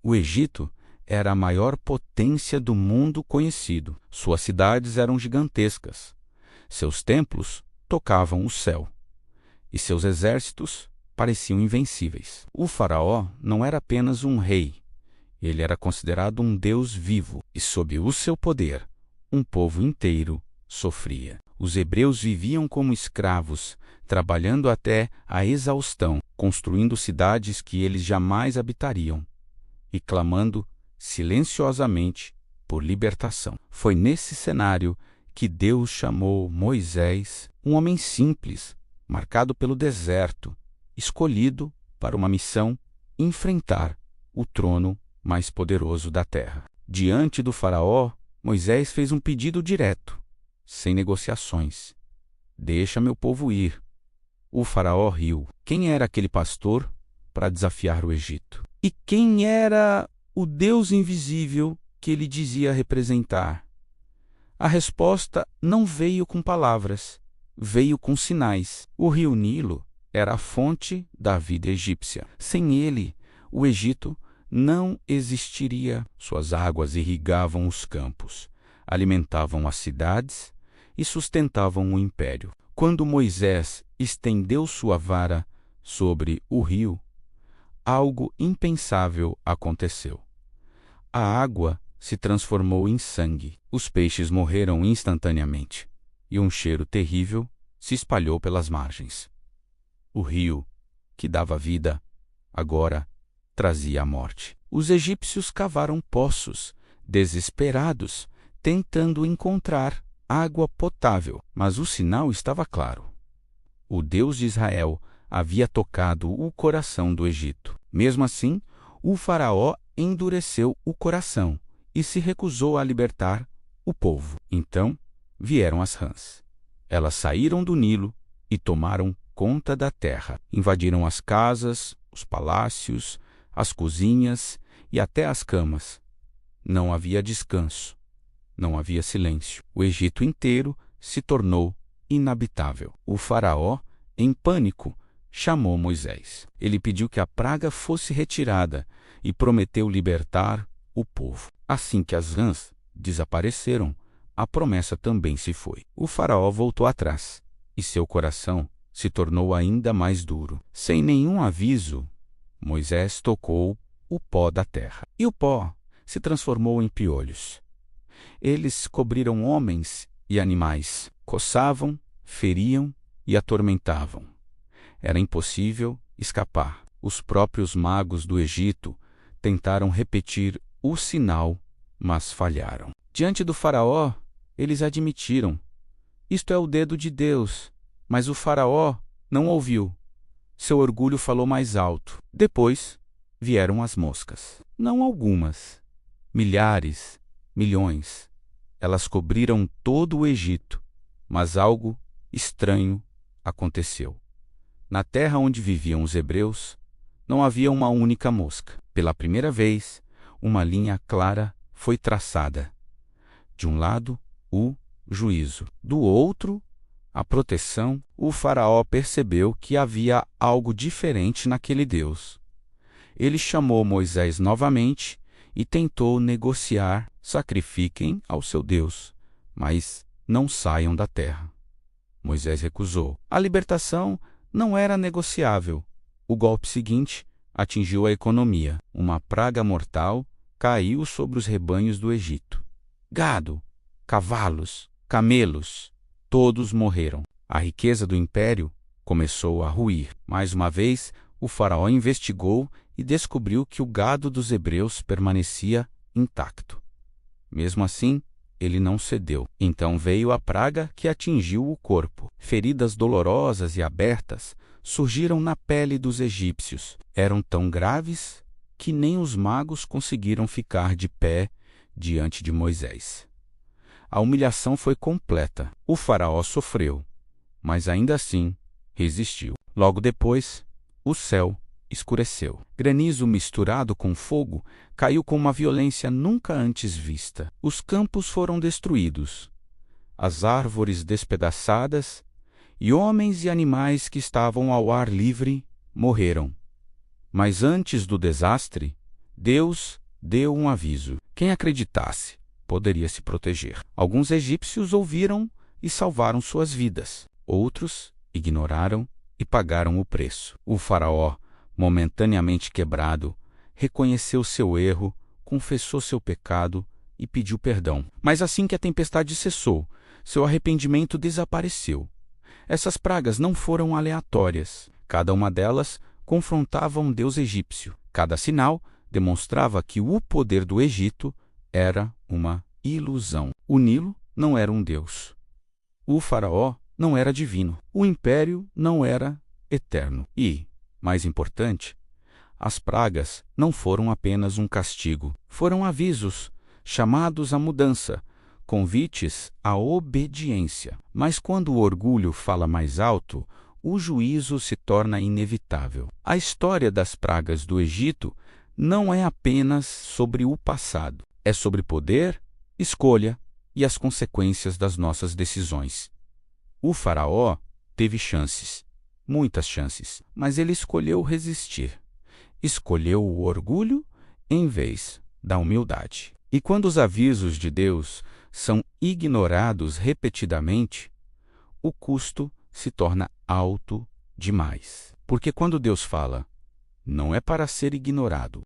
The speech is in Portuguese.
O Egito era a maior potência do mundo conhecido. Suas cidades eram gigantescas. Seus templos tocavam o céu. E seus exércitos pareciam invencíveis. O faraó não era apenas um rei. Ele era considerado um deus vivo. E sob o seu poder, um povo inteiro sofria. Os hebreus viviam como escravos, trabalhando até a exaustão, construindo cidades que eles jamais habitariam e clamando silenciosamente por libertação. Foi nesse cenário que Deus chamou Moisés, um homem simples, marcado pelo deserto, escolhido para uma missão: enfrentar o trono mais poderoso da terra. Diante do faraó, Moisés fez um pedido direto, sem negociações: deixa meu povo ir. O faraó riu. Quem era aquele pastor para desafiar o Egito? E quem era o Deus invisível que ele dizia representar? A resposta não veio com palavras, veio com sinais. O rio Nilo era a fonte da vida egípcia. Sem ele, o Egito não existiria. Suas águas irrigavam os campos, alimentavam as cidades e sustentavam o império. Quando Moisés estendeu sua vara sobre o rio, algo impensável aconteceu. A água se transformou em sangue. Os peixes morreram instantaneamente, e um cheiro terrível se espalhou pelas margens. O rio, que dava vida, agora trazia a morte. Os egípcios cavaram poços, desesperados, tentando encontrar água potável, mas o sinal estava claro. O Deus de Israel havia tocado o coração do Egito. Mesmo assim, o faraó endureceu o coração e se recusou a libertar o povo. Então vieram as rãs. Elas saíram do Nilo e tomaram conta da terra. Invadiram as casas, os palácios, as cozinhas e até as camas. Não havia descanso. Não havia silêncio. O Egito inteiro se tornou inabitável. O faraó, em pânico, chamou Moisés. Ele pediu que a praga fosse retirada e prometeu libertar o povo. Assim que as rãs desapareceram, a promessa também se foi. O faraó voltou atrás e seu coração se tornou ainda mais duro. Sem nenhum aviso, Moisés tocou o pó da terra, e o pó se transformou em piolhos. Eles cobriram homens e animais, coçavam, feriam e atormentavam. Era impossível escapar. Os próprios magos do Egito tentaram repetir o sinal, mas falharam. Diante do faraó, eles admitiram: isto é o dedo de Deus. Mas o faraó não ouviu. Seu orgulho falou mais alto. Depois vieram as moscas. Não algumas, milhares, milhões. Elas cobriram todo o Egito, mas algo estranho aconteceu. Na terra onde viviam os hebreus, não havia uma única mosca. Pela primeira vez, uma linha clara foi traçada. De um lado, o juízo. Do outro, a proteção. O faraó percebeu que havia algo diferente naquele Deus. Ele chamou Moisés novamente e tentou negociar: sacrifiquem ao seu Deus, mas não saiam da terra. Moisés recusou. A libertação não era negociável. O golpe seguinte atingiu a economia. Uma praga mortal caiu sobre os rebanhos do Egito. Gado, cavalos, camelos, todos morreram. A riqueza do império começou a ruir. Mais uma vez, o faraó investigou e descobriu que o gado dos hebreus permanecia intacto. Mesmo assim, ele não cedeu. Então veio a praga que atingiu o corpo. Feridas dolorosas e abertas surgiram na pele dos egípcios. Eram tão graves que nem os magos conseguiram ficar de pé diante de Moisés. A humilhação foi completa. O faraó sofreu, mas ainda assim resistiu. Logo depois, o céu escureceu. Granizo misturado com fogo caiu com uma violência nunca antes vista. Os campos foram destruídos, as árvores despedaçadas, e homens e animais que estavam ao ar livre morreram. Mas antes do desastre, Deus deu um aviso. Quem acreditasse poderia se proteger. Alguns egípcios ouviram e salvaram suas vidas. Outros ignoraram e pagaram o preço. O faraó, momentaneamente quebrado, reconheceu seu erro, confessou seu pecado e pediu perdão. Mas assim que a tempestade cessou, seu arrependimento desapareceu. Essas pragas não foram aleatórias. Cada uma delas confrontava um deus egípcio. Cada sinal demonstrava que o poder do Egito era uma ilusão. O Nilo não era um deus. O faraó não era divino. O império não era eterno. E, mais importante, as pragas não foram apenas um castigo. Foram avisos, chamados à mudança, convites à obediência. Mas quando o orgulho fala mais alto, o juízo se torna inevitável. A história das pragas do Egito não é apenas sobre o passado. É sobre poder, escolha e as consequências das nossas decisões. O faraó teve chances, muitas chances, mas ele escolheu resistir. Escolheu o orgulho em vez da humildade. E quando os avisos de Deus são ignorados repetidamente, o custo se torna alto demais. Porque quando Deus fala, não é para ser ignorado,